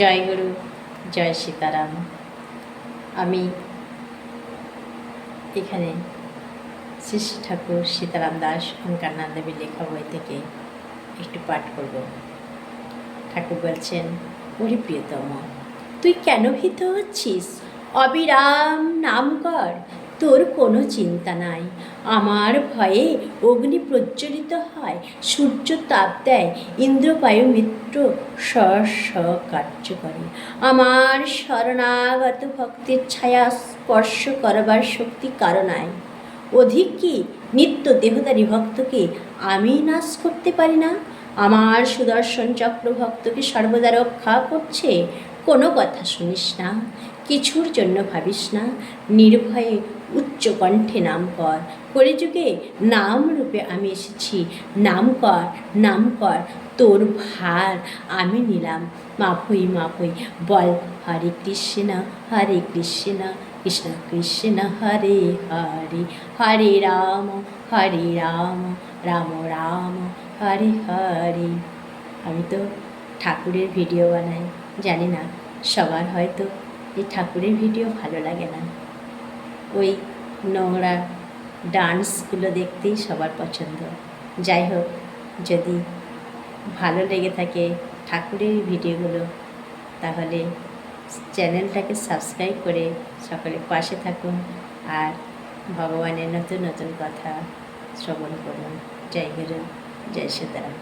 জয় গুরু, জয় সীতারাম। আমি এখানে শ্রী শ্রী ঠাকুর সীতারাম দাস ওঙ্কারনাথ দেবীর লেখা বই থেকে একটু পাঠ করব। ঠাকুর বলছেন, ওরে প্রিয়তম, তুই কেন ভীত হচ্ছিস? অবিরাম নাম কর, তোর কোনো চিন্তা নাই। আমার ভয়ে অগ্নি প্রজ্বলিত হয়, সূর্য তাপ দেয়, ইন্দ্র বায়ু মিত্র কার্য করে। আমার শরণাগত ভক্তির ছায়া স্পর্শ করবার শক্তি কারো নাই। অধিক কি নিত্য দেহধারী ভক্তকে আমি নাশ করতে পারি না? আমার সুদর্শন চক্র ভক্তকে সর্বদা রক্ষা করছে। কোনো কথা শুনিস না, কিছুর জন্য ভাবিস না, নির্ভয়ে উচ্চ কণ্ঠে নাম কর। কলিযুগে নাম রূপে আমি এসেছি, নাম কর, নাম কর, তোর ভার আমি নিলাম। মাফই মাফই বল, হরে কৃষ্ণ হরে কৃষ্ণ কৃষ্ণ কৃষ্ণ হরে হরে, হরে রাম রাম রাম হরে হরে। আমি তো ঠাকুরের ভিডিও বানাই, জানি না সবার হয়তো এই ঠাকুরের ভিডিও ভালো লাগে না। ওই নোংরা ডান্সগুলো দেখতেই সবার পছন্দ। যাই হোক, যদি ভালো লেগে থাকে ঠাকুরের ভিডিওগুলো, তাহলে চ্যানেলটাকে সাবস্ক্রাইব করে সকলে পাশে থাকুন আর ভগবানের নতুন নতুন কথা শ্রবণ করুন। জয় গুরু, জয় সীতারাম।